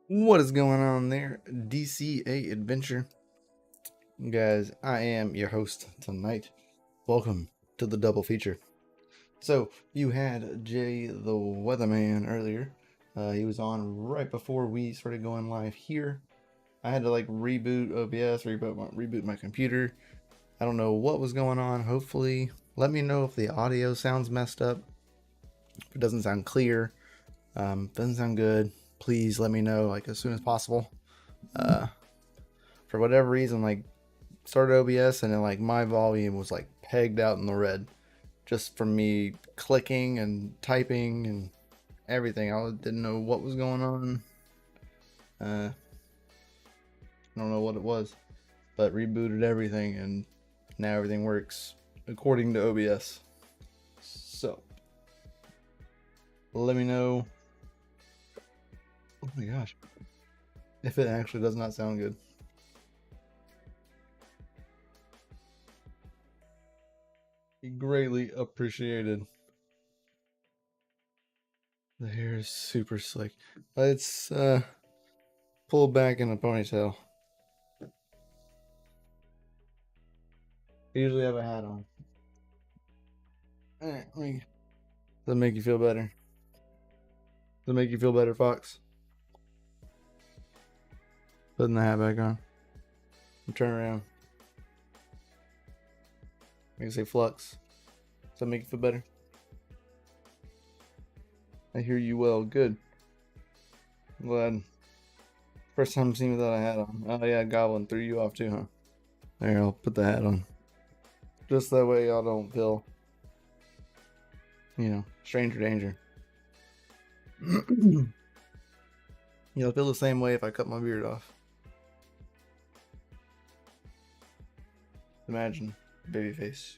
What is going on there, DCA Adventure? Guys, I am your host tonight. Welcome to the double feature. So, you had Jay the Weatherman earlier. He was on right before we started going live here. I had to reboot OBS, reboot my computer. I don't know what was going on. Hopefully, let me know if the audio sounds messed up. If it doesn't sound clear, doesn't sound good, please let me know as soon as possible. For whatever reason, started OBS and then my volume was pegged out in the red just from me clicking and typing and everything. I didn't know what was going on. I don't know what it was, but rebooted everything and now everything works according to OBS. So let me know. Oh my gosh, if it actually does not sound good. Greatly appreciated. The hair is super slick. It's pulled back in a ponytail. I usually have a hat on. Alright, does that make you feel better? Does that make you feel better, Fox? Putting the hat back on. Turn around. I can say Flux. Does that make you feel better? I hear you well. Good. I'm glad. First time seeing me without a hat on. Oh yeah, Goblin threw you off too, huh? There, I'll put the hat on. Just that way y'all don't feel, stranger danger. You'll feel the same way if I cut my beard off. Imagine, baby face.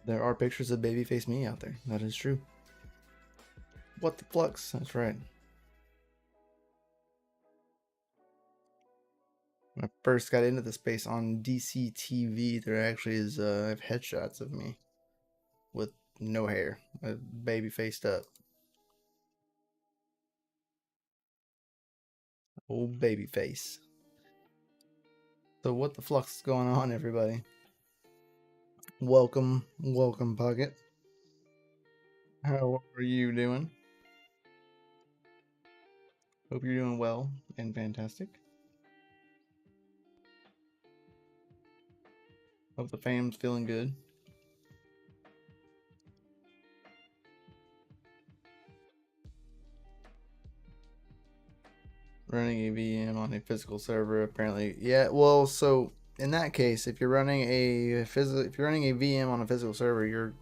There are pictures of babyface me out there. That is true. What the flux? That's right. When I first got into the space on DCTV, there actually is I have headshots of me with no hair, baby faced up. Old baby face. So what the flux is going on, everybody? Welcome, Pocket. How are you doing? Hope you're doing well and fantastic. Hope the fam's feeling good. Running a VM on a physical server, apparently. Yeah, well, so in that case, if you're running a VM on a physical server, you're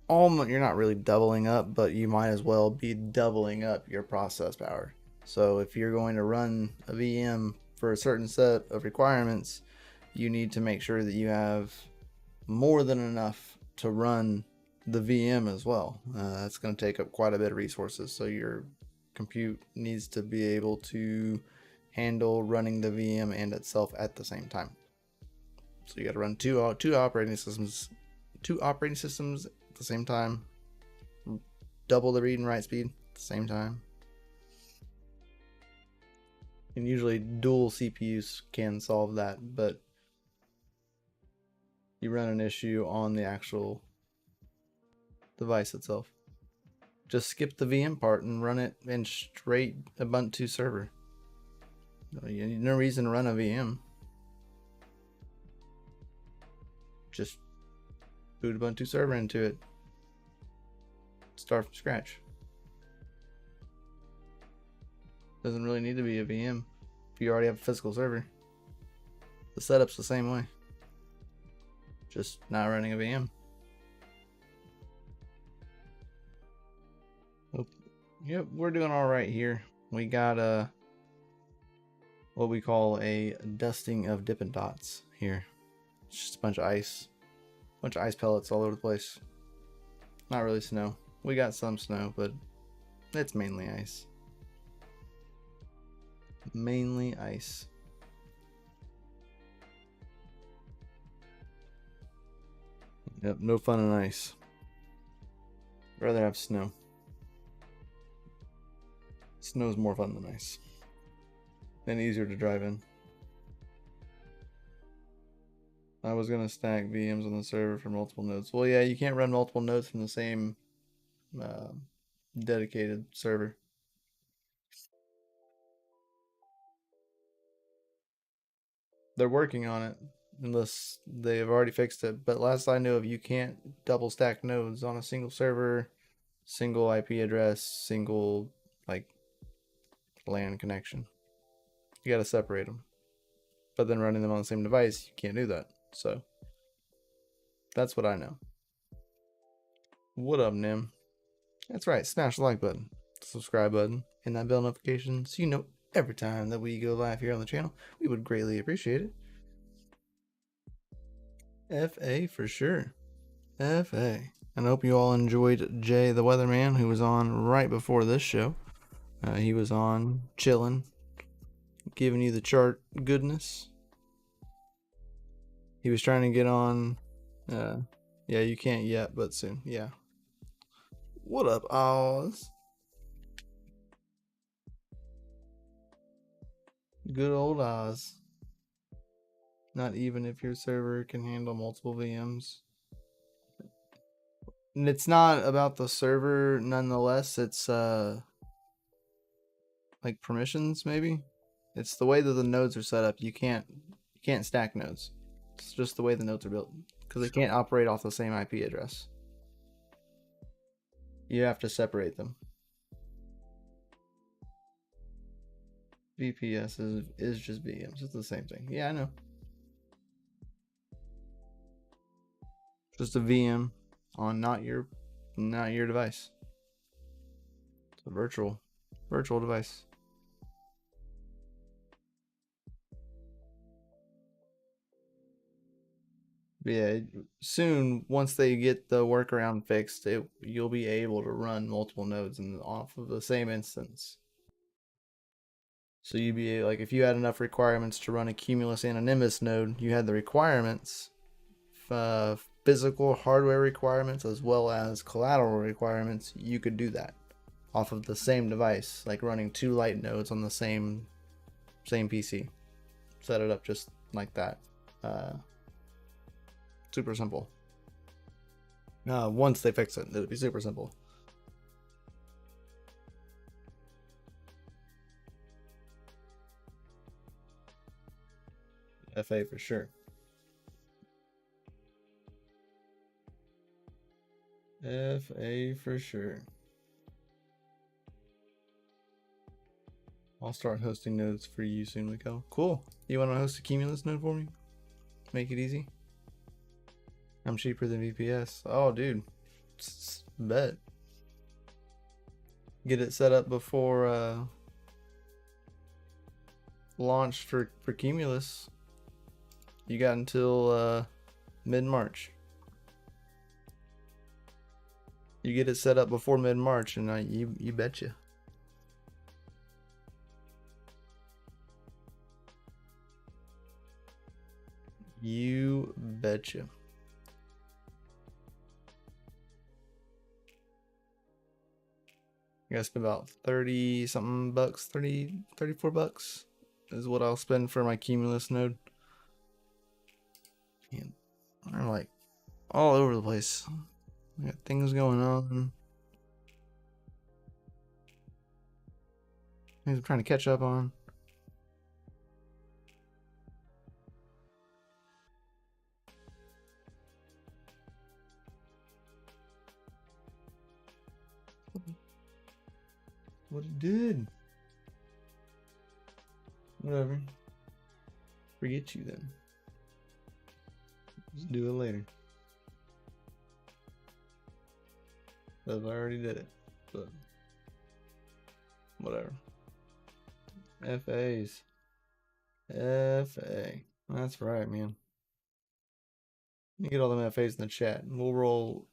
not really doubling up, but you might as well be doubling up your process power. So if you're going to run a VM for a certain set of requirements, you need to make sure that you have more than enough to run the VM as well. That's going to take up quite a bit of resources, so your compute needs to be able to handle running the VM and itself at the same time. So you got to run two operating systems at the same time, double the read and write speed at the same time. And usually dual CPUs can solve that, but you run an issue on the actual device itself. Just skip the VM part and run it in straight Ubuntu server. You need no reason to run a VM. Just boot Ubuntu server into it. Start from scratch. Doesn't really need to be a VM if you already have a physical server. The setup's the same way. Just not running a VM. Yep, we're doing all right here. We got what we call a dusting of Dippin' Dots here. It's just a bunch of ice pellets all over the place. Not really snow. We got some snow, but it's mainly ice. Mainly ice. Yep, no fun in ice. Rather have snow. Snow's more fun than ice. And easier to drive in. I was gonna stack VMs on the server for multiple nodes. Well, yeah, you can't run multiple nodes from the same dedicated server. They're working on it, unless they've already fixed it. But last I knew of, you can't double stack nodes on a single server, single IP address, single like LAN connection. You gotta separate them. But then running them on the same device, you can't do that. So that's what I know. What up, Nim? That's right, smash the like button, the subscribe button, and that bell notification so you know every time that we go live here on the channel. We would greatly appreciate it. FA for sure. FA. And I hope you all enjoyed Jay the Weatherman, who was on right before this show. He was on chilling, giving you the chart goodness. He was trying to get on. Yeah, you can't yet, but soon. Yeah. What up, Oz? Good old Oz. Not even if your server can handle multiple VMs. And it's not about the server nonetheless. It's like permissions maybe. It's the way that the nodes are set up. You can't stack nodes. It's just the way the nodes are built because they can't operate off the same IP address. You have to separate them. VPS is just VMs. It's the same thing. Yeah, I know. Just a VM on not your device. It's a virtual device. But yeah, soon once they get the workaround fixed, you'll be able to run multiple nodes off of the same instance. So you'd be like, if you had enough requirements to run a Cumulus and a Nimbus node, you had the requirements, physical hardware requirements as well as collateral requirements, you could do that off of the same device, like running 2 light nodes on the same PC. Set it up just like that. Super simple. Once they fix it, it'll be super simple. FA for sure. FA for sure. I'll start hosting nodes for you soon, Mikael. Cool. You want to host a Cumulus node for me? Make it easy. I'm cheaper than VPS. Oh, dude. Bet. Get it set up before launch for Cumulus. You got until mid-March. You get it set up before mid-March, and you betcha. You betcha. I gotta spend about 30 something bucks, 34 bucks is what I'll spend for my Cumulus node. Man, I'm like all over the place. I got things going on. Things I'm trying to catch up on. What it did. Whatever. Forget you then. Just do it later. Because I already did it. But whatever. FAs. FA. That's right, man. You get all them FAs in the chat, and we'll roll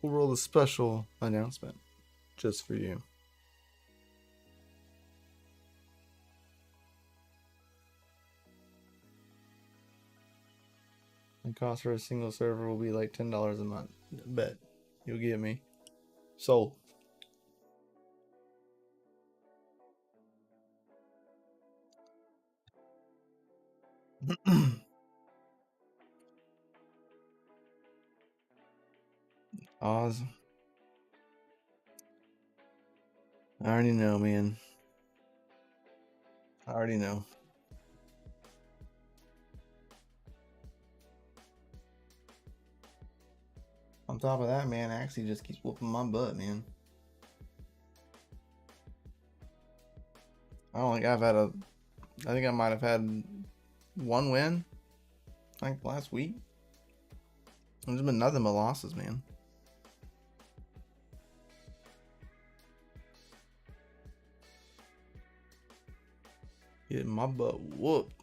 the special announcement just for you. The cost for a single server will be like $10 a month. Bet you'll get me. So Oz, I already know, man. I already know. On top of that, man, Axie just keeps whooping my butt, man. I don't think I've had a. I think I might have had one win, like last week. There's been nothing but losses, man. Getting my butt whooped.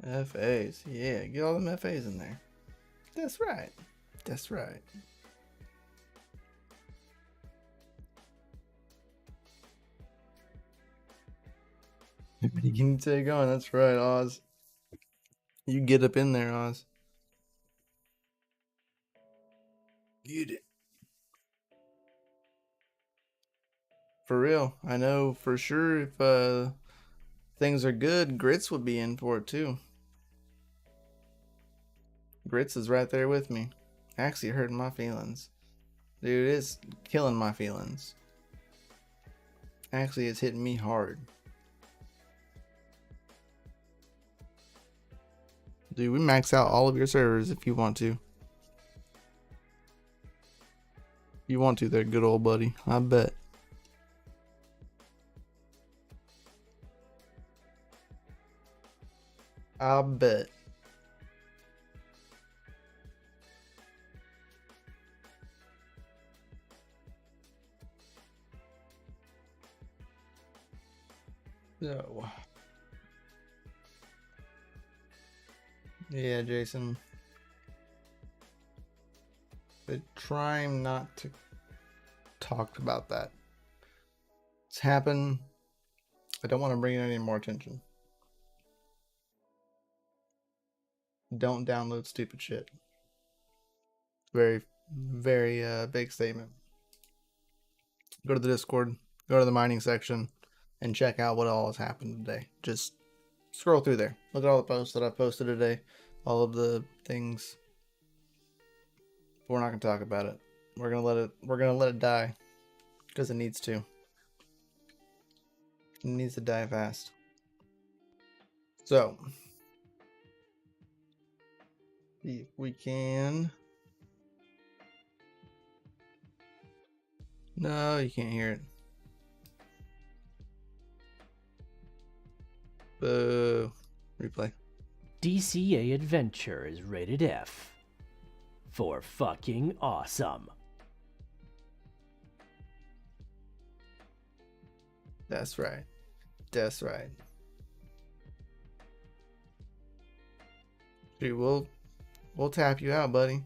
FAs, yeah, get all them FAs in there. That's right. That's right. You can take on. That's right, Oz. You get up in there, Oz. Get it. For real. I know for sure if things are good, Grits would be in for it too. Grits is right there with me. Actually hurting my feelings. Dude, it's killing my feelings. Actually, it's hitting me hard. Dude, we max out all of your servers if you want to. You want to there, good old buddy. I bet. I bet. So. Yeah, Jason. But trying not to talk about that. It's happened. I don't want to bring it any more attention. Don't download stupid shit. Very, very big statement. Go to the Discord, go to the mining section, and check out what all has happened today. Just scroll through there. Look at all the posts that I've posted today. All of the things. But we're not gonna talk about it. We're gonna let it die. Because it needs to. It needs to die fast. So if we can. No, you can't hear it. Boo. Replay. DCA Adventure is rated F. For fucking awesome. That's right. That's right. Dude, we'll tap you out, buddy.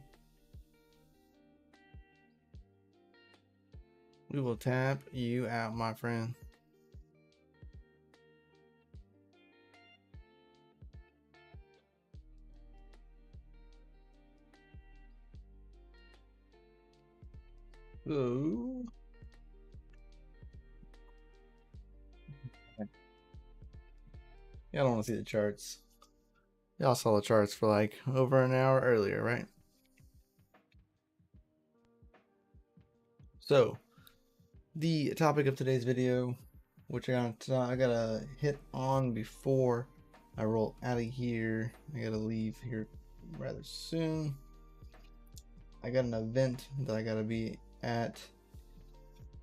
We will tap you out, my friend. Ooh. Y'all don't want to see the charts. Y'all saw the charts for like over an hour earlier, right? So, the topic of today's video, which I gotta hit on before I roll out of here. I gotta leave here rather soon. I got an event that I gotta be at,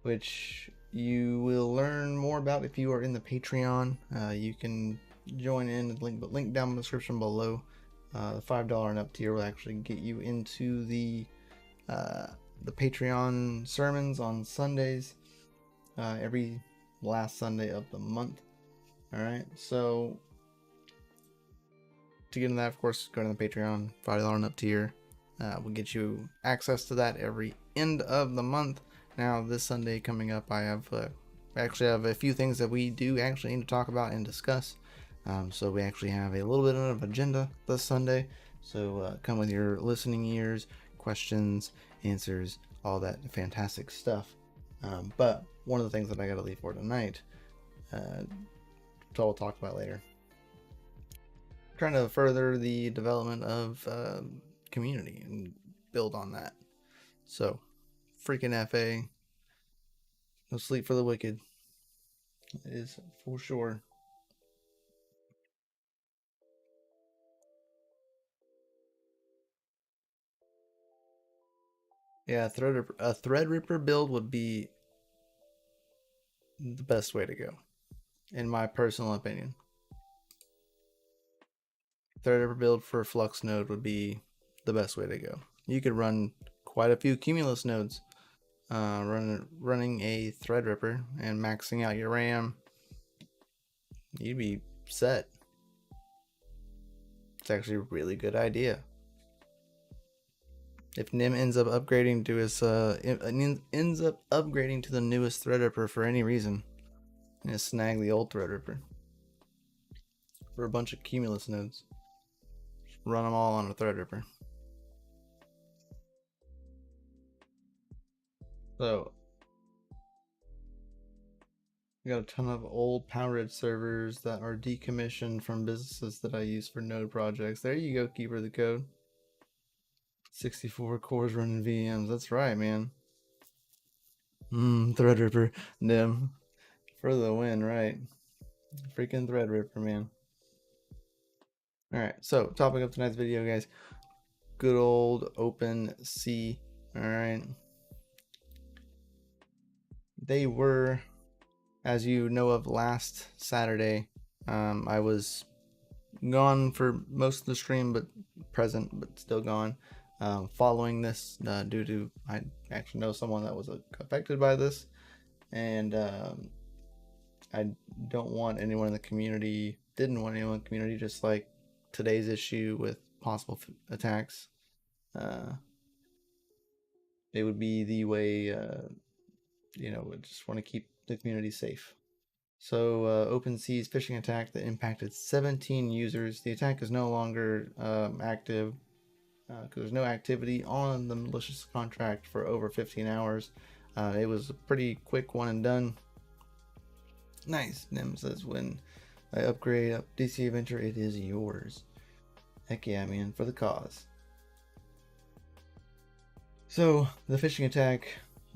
which you will learn more about if you are in the Patreon. You can join in the link down in the description below. The $5 and up tier will actually get you into the Patreon sermons on Sundays, every last Sunday of the month. All right, so to get into that, of course, go to the Patreon. $5 and up tier will get you access to that every end of the month. Now, this Sunday coming up, I have actually have a few things that we do actually need to talk about and discuss. So we actually have a little bit of an agenda this Sunday. So come with your listening ears, questions, answers, all that fantastic stuff. But one of the things that I got to leave for tonight, we'll talk about later. Trying to further the development of community and build on that. So, freaking FA, no sleep for the wicked. It is for sure. Yeah, a Threadripper build would be the best way to go, in my personal opinion. Threadripper build for Flux node would be the best way to go. You could run quite a few Cumulus nodes, running a Threadripper and maxing out your RAM. You'd be set. It's actually a really good idea. If Nim ends up upgrading to his ends up upgrading to the newest Threadripper for any reason, and just snag the old Threadripper for a bunch of Cumulus nodes. Just run them all on a Threadripper. So we got a ton of old PowerEdge servers that are decommissioned from businesses that I use for node projects. There you go, Keeper of the Code. 64 cores running VMs. That's right, man. Threadripper. Nim. For the win, right? Freaking Threadripper, man. Alright, so topic of tonight's video, guys. Good old OpenSea. Alright. They were, as you know of, last Saturday. I was gone for most of the stream, but present, but still gone. Following this due to I actually know someone that was affected by this, and I don't want anyone in the community, didn't want anyone in the community, just like today's issue with possible attacks. It would be the way, we just want to keep the community safe. So OpenSea's phishing attack that impacted 17 users. The attack is no longer active, because there's no activity on the malicious contract for over 15 hours. It was a pretty quick one and done. Nice. Nim says, when I upgrade up DCA Venture, it is yours. Heck yeah, man, for the cause. So the phishing attack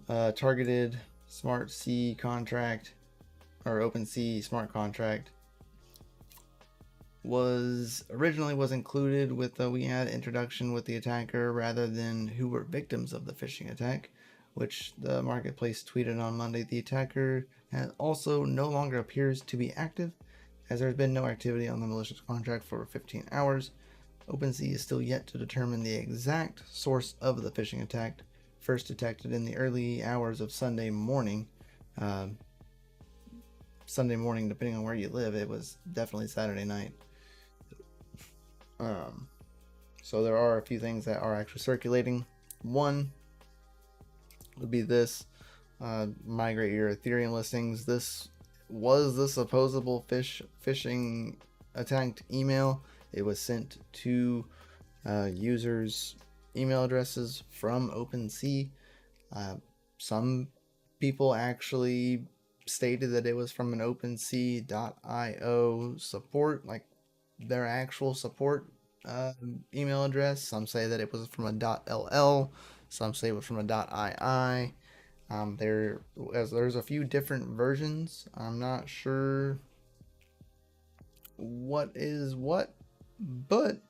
targeted Smart C contract, or OpenSea smart contract, was included with the we had introduction with the attacker rather than who were victims of the phishing attack, which the marketplace tweeted on Monday. The attacker also no longer appears to be active, as there has been no activity on the malicious contract for 15 hours. OpenSea is still yet to determine the exact source of the phishing attack, first detected in the early hours of Sunday morning. Depending on where you live, it was definitely Saturday night. So there are a few things that are actually circulating. One would be this: migrate your Ethereum listings. This was the supposable phishing attacked email. It was sent to users' email addresses from OpenSea. Some people actually stated that it was from an OpenSea.io support, like their actual support email address. Some say that it was from a .ll. Some say it was from a .ii. There's a few different versions. I'm not sure what is what, but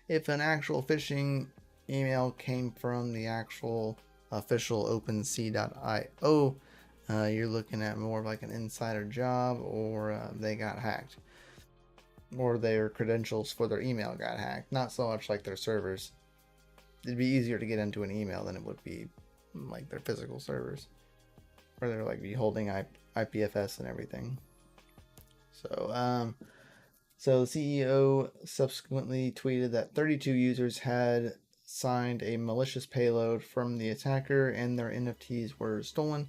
if an actual phishing email came from the actual official OpenSea.io, you're looking at more of like an insider job, or they got hacked, or their credentials for their email got hacked. Not so much like their servers. It'd be easier to get into an email than it would be like their physical servers, where they're like be holding IPFS and everything. So the CEO subsequently tweeted that 32 users had signed a malicious payload from the attacker and their NFTs were stolen.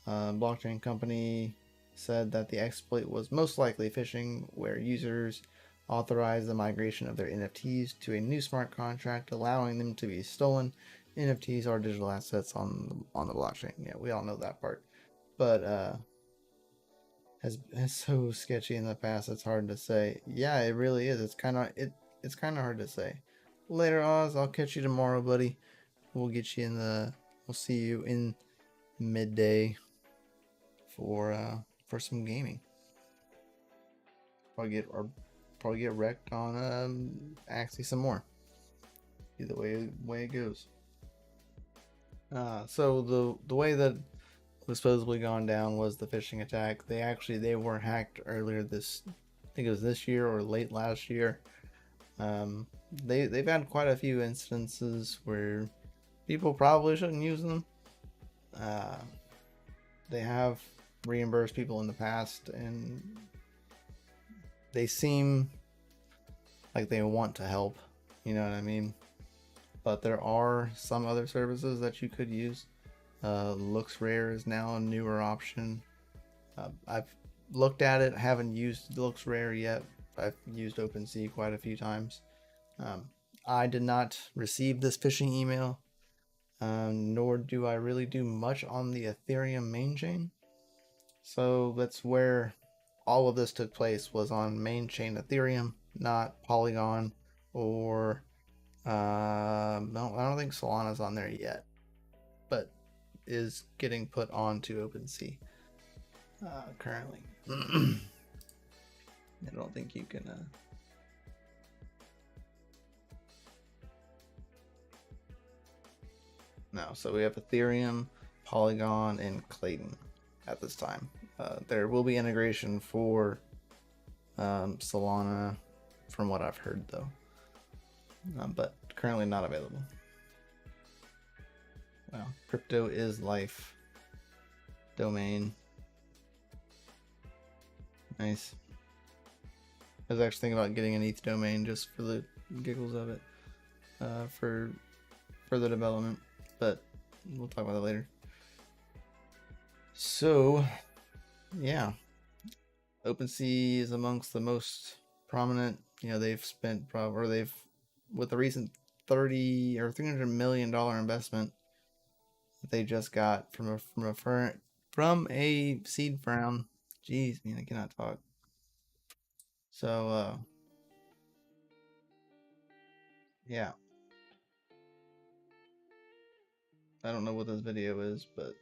Blockchain company said that the exploit was most likely phishing, where users authorized the migration of their NFTs to a new smart contract, allowing them to be stolen. NFTs are digital assets on the blockchain. Yeah, we all know that part. But has so sketchy in the past. It's hard to say. Yeah, it really is. It's kind of hard to say. Later, Oz. I'll catch you tomorrow, buddy. We'll get you in the. We'll see you in midday for some gaming. Probably get wrecked on Axie some more. Either way it goes. So the way that was supposedly gone down was the phishing attack. They were hacked earlier this, I think it was this year or late last year. They've had quite a few instances where people probably shouldn't use them. They have reimbursed people in the past, and they seem like they want to help. You know what I mean? But there are some other services that you could use. LooksRare is now a newer option. I've looked at it, haven't used LooksRare yet. I've used OpenSea quite a few times. I did not receive this phishing email, nor do I really do much on the Ethereum main chain. So that's where all of this took place, was on main chain Ethereum, not Polygon or no, I don't think Solana's on there yet, but is getting put onto OpenSea currently. I don't think you can. No, so we have Ethereum, Polygon, and Clayton at this time. There will be integration for Solana, from what I've heard, though, but currently not available. Well, crypto is life. Domain. Nice. I was actually thinking about getting an ETH domain just for the giggles of it, for further development, but we'll talk about that later. So, yeah, OpenSea is amongst the most prominent. You know, they've spent with the recent $300 million investment that they just got from a seed round. Jeez, man, I cannot talk. So, yeah. I don't know what this video is, but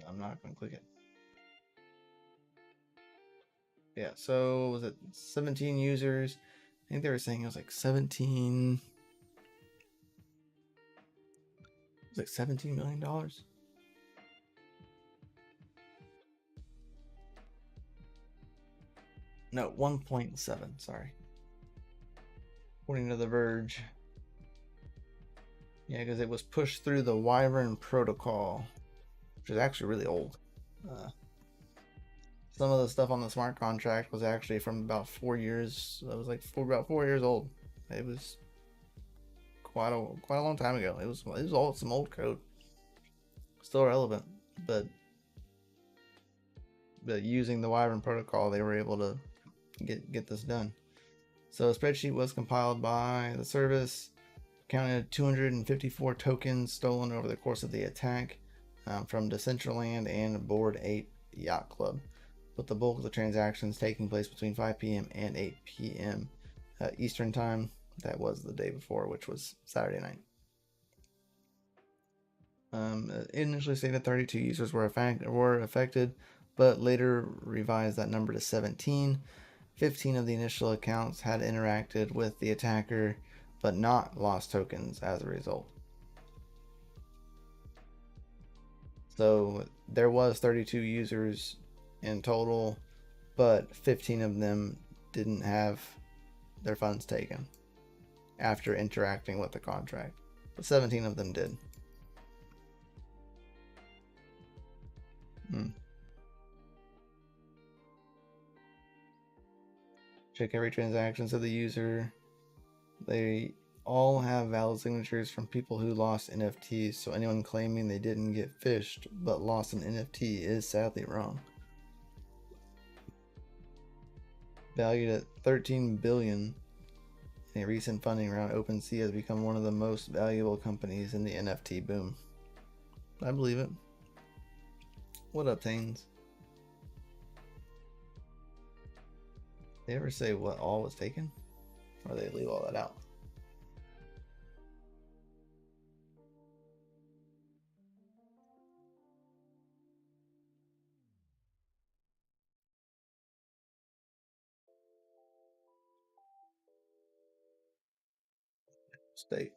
I'm not going to click it. Yeah, so was it 17 users? I think they were saying it was like 17. It was like $17 million. No, 1.7, sorry. According to The Verge. Yeah, because it was pushed through the Wyvern protocol, which is actually really old. Some of the stuff on the smart contract was actually from about 4 years. That was like about 4 years old. It was quite a long time ago. It was all some old code, still relevant, but using the Wyvern protocol, they were able to get this done. So a spreadsheet was compiled by the service, counted 254 tokens stolen over the course of the attack from Decentraland and Board 8 Yacht Club, with the bulk of the transactions taking place between 5 p.m. and 8 p.m. Eastern Time. That was the day before, which was Saturday night. It initially stated 32 users were affected, but later revised that number to 17. 15 of the initial accounts had interacted with the attacker, but not lost tokens as a result. So there was 32 users in total, but 15 of them didn't have their funds taken after interacting with the contract, but 17 of them did. Check every transaction of the user. They all have valid signatures from people who lost NFTs, so anyone claiming they didn't get phished but lost an NFT is sadly wrong. Valued at $13 billion, A recent funding round, OpenSea has become one of the most valuable companies in the NFT boom. I believe it. What up, Tains? They ever say what all was taken? Or they leave all that out? State.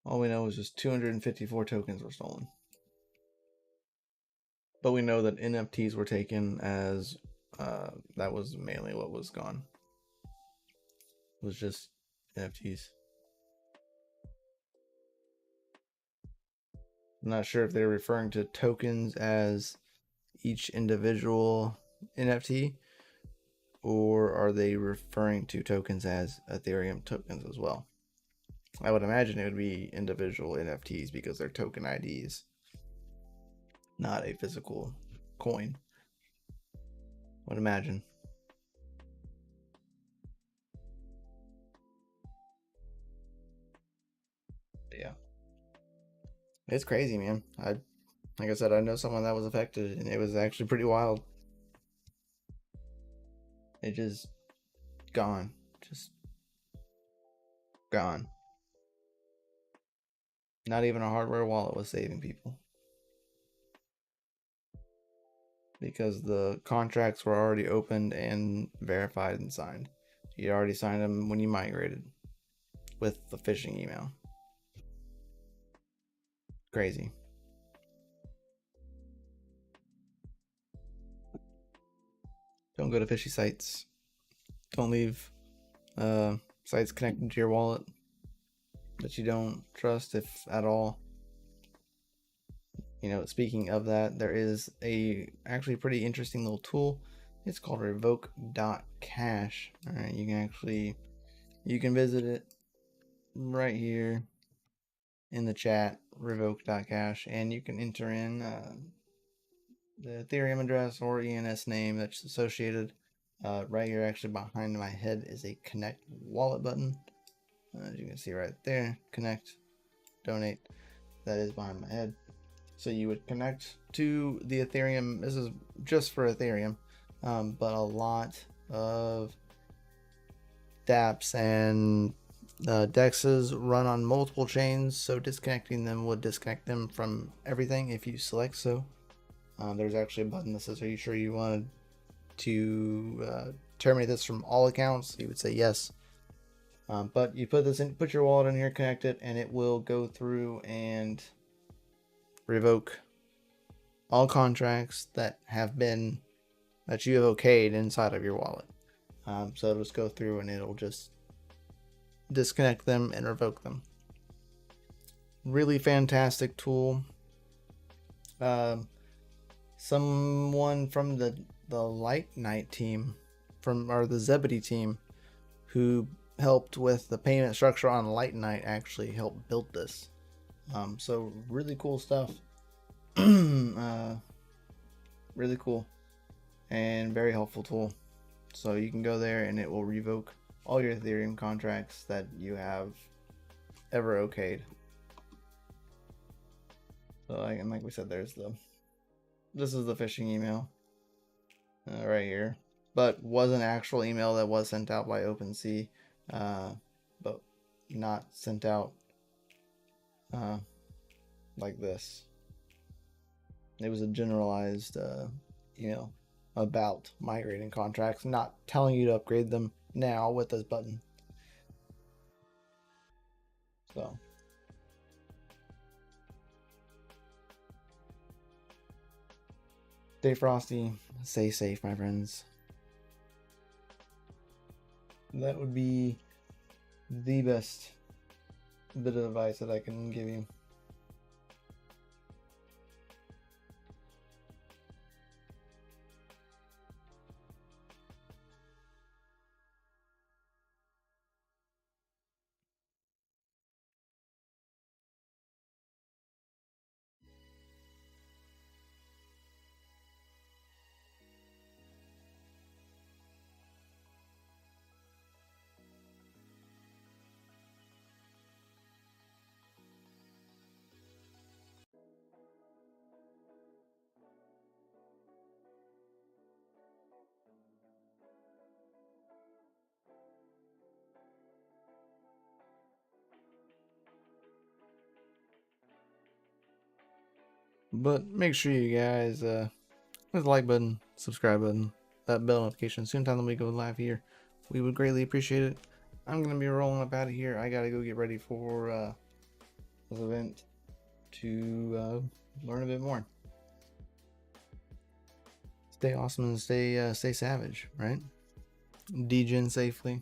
All we know is just 254 tokens were stolen. But we know that NFTs were taken as that was mainly what was gone. It was just NFTs. I'm not sure if they're referring to tokens as each individual NFT, or are they referring to tokens as Ethereum tokens as well? I would imagine it would be individual NFTs because they're token IDs, not a physical coin. I would imagine. But yeah. It's crazy, man. Like I said, I know someone that was affected, and it was actually pretty wild. It just gone. Just gone. Not even a hardware wallet was saving people. Because the contracts were already opened and verified and signed. You already signed them when you migrated with the phishing email. Crazy. Don't go to fishy sites. Don't leave sites connected to your wallet that you don't trust, if at all. You know, speaking of that, there is a actually pretty interesting little tool. It's called revoke.cash. All right, you can visit it right here in the chat, revoke.cash, and you can enter in the Ethereum address or ENS name that's associated. Right here, actually behind my head, is a connect wallet button. As you can see right there, connect, donate. That is behind my head. So you would connect to the Ethereum. This is just for Ethereum, but a lot of dApps and DEXs run on multiple chains, so disconnecting them would disconnect them from everything if you select so. There's actually a button that says, are you sure you wanted to terminate this from all accounts? You would say yes. But you put your wallet in here, connect it, and it will go through and revoke all contracts that you have okayed inside of your wallet. So it'll just go through and it'll just disconnect them and revoke them. Really fantastic tool. Someone from the Light Night team, or the Zebedee team, who helped with the payment structure on Light Night, actually helped build this. So really cool stuff. Really cool and very helpful tool. So you can go there and it will revoke all your Ethereum contracts that you have ever okayed. So like we said, this is the phishing email right here, but was an actual email that was sent out by OpenSea, but not sent out like this. It was a generalized email about migrating contracts, not telling you to upgrade them now with this button. So stay frosty, stay safe, my friends. That would be the best bit of advice that I can give you. But make sure you guys hit the like button, subscribe button, that bell notification. Soon time that we go live here, we would greatly appreciate it. I'm gonna be rolling up out of here. I gotta go get ready for this event to learn a bit more. Stay awesome and stay savage, right? Degen safely.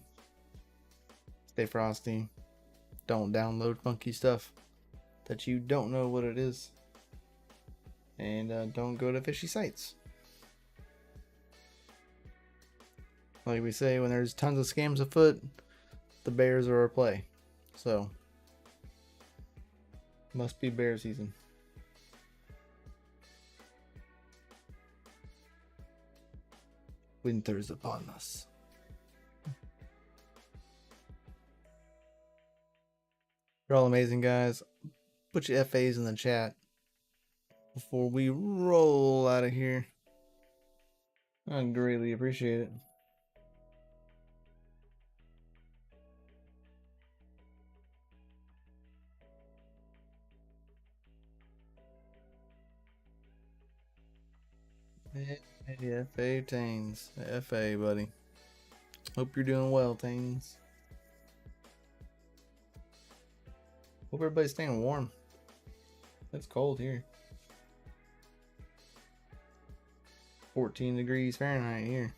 Stay frosty. Don't download funky stuff that you don't know what it is. And don't go to fishy sites. Like we say, when there's tons of scams afoot, the bears are our play. So, must be bear season. Winter's upon us. You're all amazing, guys. Put your FAs in the chat before we roll out of here. I greatly appreciate it. Hey, FA Tains. FA, buddy. Hope you're doing well, Tains. Hope everybody's staying warm. It's cold here. 14 degrees Fahrenheit here.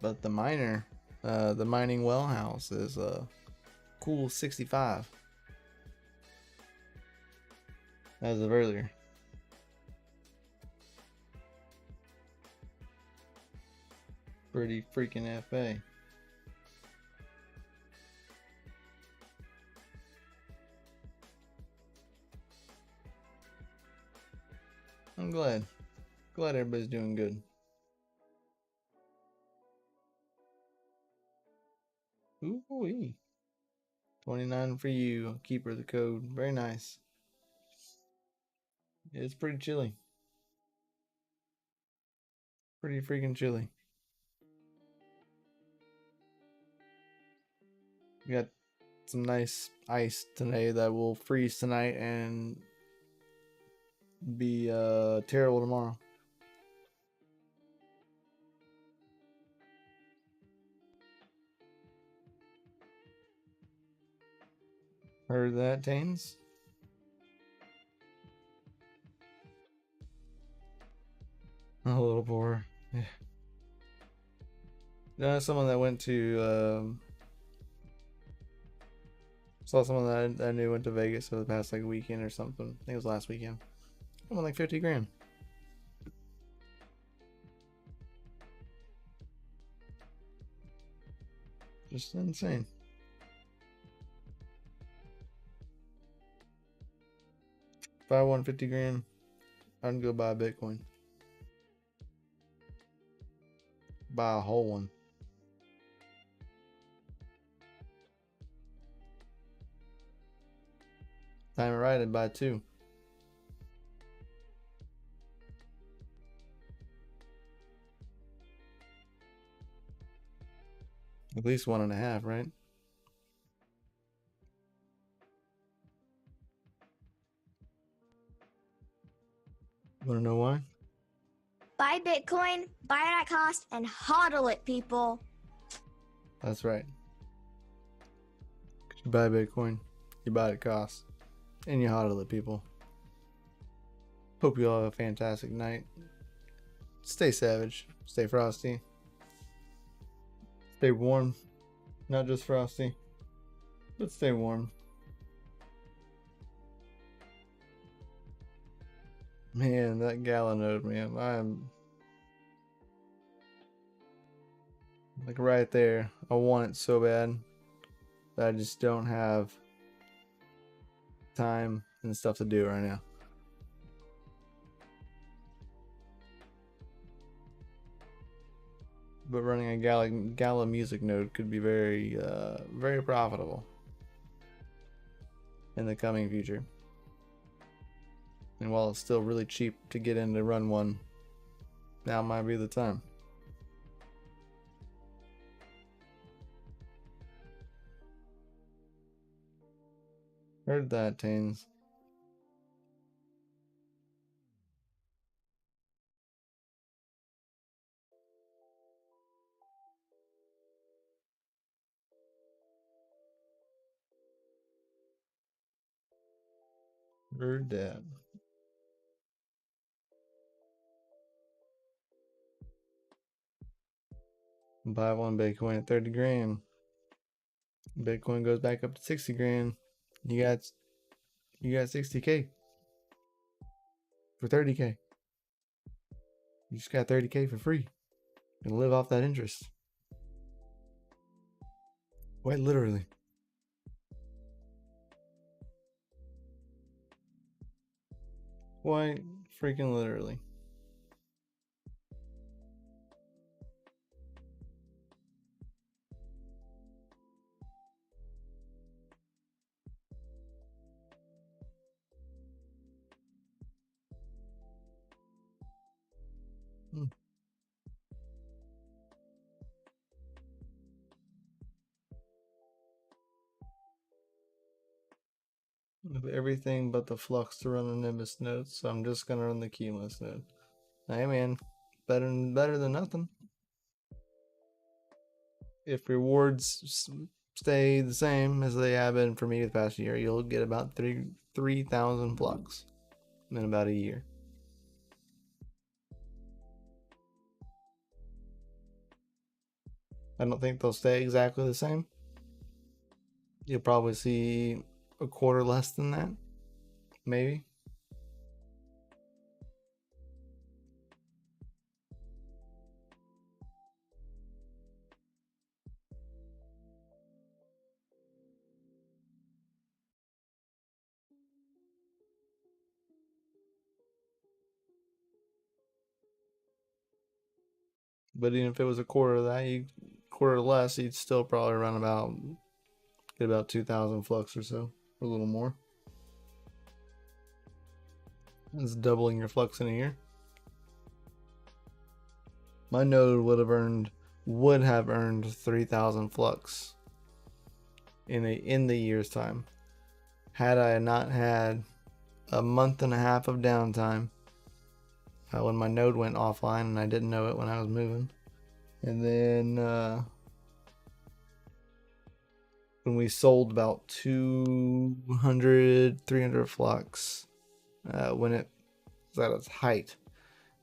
But the mining well house is cool 65 as of earlier. Pretty freaking FA. I'm glad everybody's doing good. Ooh-wee. 29 for you, keeper of the code. Very nice. It's pretty chilly. Pretty freaking chilly. We got some nice ice today that will freeze tonight and be terrible tomorrow. Heard that, Tains? A little poor. Yeah. Someone that went to saw someone that I knew went to Vegas for the past like weekend or something. I think it was last weekend. I won like 50 grand. Just insane. If I won 50 grand, I'd go buy a Bitcoin. Buy a whole one. Time it right, I'd buy two. At least 1.5, right? Wanna know why? Buy Bitcoin, buy it at cost, and hodl it, people. That's right. You buy Bitcoin, you buy it at cost, and you hodl it, people. Hope you all have a fantastic night. Stay savage, stay frosty, stay warm. Not just frosty, but stay warm. Man, that gala node, man. I'm like right there. I want it so bad that I just don't have time and stuff to do right now. But running a gala music node could be very profitable in the coming future. And while it's still really cheap to get in to run one, now might be the time. Heard that, Tains. Heard that. Buy one Bitcoin at 30 grand. Bitcoin goes back up to 60 grand. You got 60K for 30K. You just got 30K for free and live off that interest. Quite literally. Quite freaking literally. Everything but the flux to run a Nimbus node, so I'm just gonna run the Cumulus node. Hey man, better than nothing. If rewards stay the same as they have been for me the past year, you'll get about 3,000 flux in about a year. I don't think they'll stay exactly the same. You'll probably see a quarter less than that, maybe. But even if it was a quarter of that, quarter less, you'd still probably get about 2,000 flux or so, or a little more. That's doubling your flux in a year. My node would have earned 3,000 flux in the year's time, had I not had a month and a half of downtime when my node went offline and I didn't know it when I was moving, and then when we sold about 300 flux when it was at its height,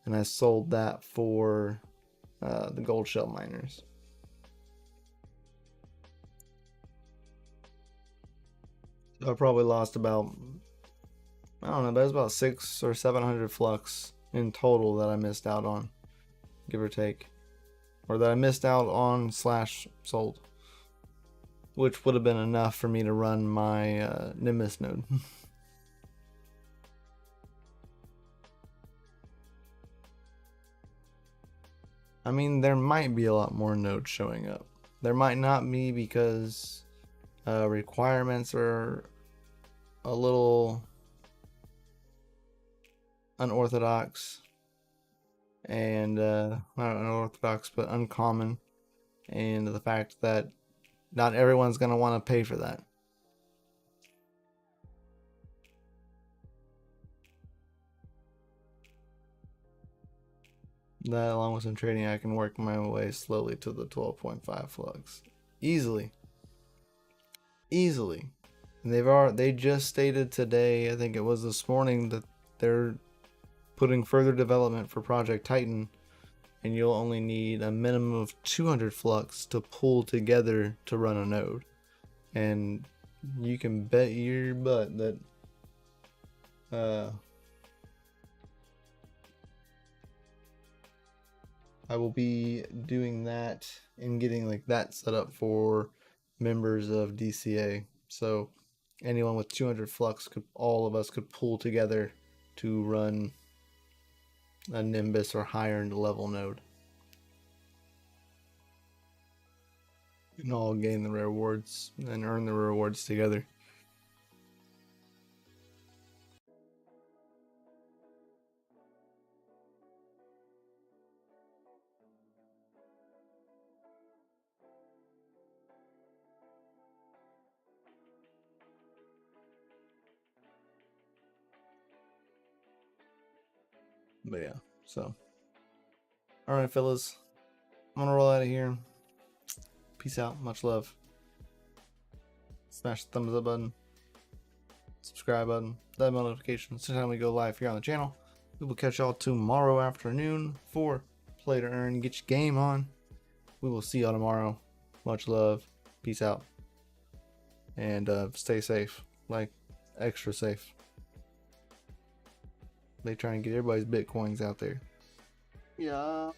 and I sold that for the gold shell miners. So I probably lost about, I don't know, but it was about 600 or 700 flux in total that I missed out on, give or take, or that I missed out on / sold, which would have been enough for me to run my Nimbus node. I mean, there might be a lot more nodes showing up. There might not be, because requirements are a little unorthodox, and not unorthodox, but uncommon, and the fact that not everyone's going to want to pay for that. That, along with some trading, I can work my way slowly to the 12.5 flux easily. And they just stated today, I think it was this morning, that they're putting further development for Project Titan, and you'll only need a minimum of 200 flux to pull together to run a node. And you can bet your butt that I will be doing that and getting like that set up for members of DCA. So anyone with 200 flux all of us could pull together to run a Nimbus or higher level node, and all gain the rewards and earn the rewards together. But yeah, so all right, fellas, I'm gonna roll out of here. Peace out, much love. Smash the thumbs up button, subscribe. subscribe button, that notifications every time we go live here on the channel. We will catch y'all tomorrow afternoon for Play to Earn. Get your game on. We will see y'all tomorrow. Much love. Peace out. And stay safe. Like, extra safe. They trying to get everybody's Bitcoins out there. Yeah.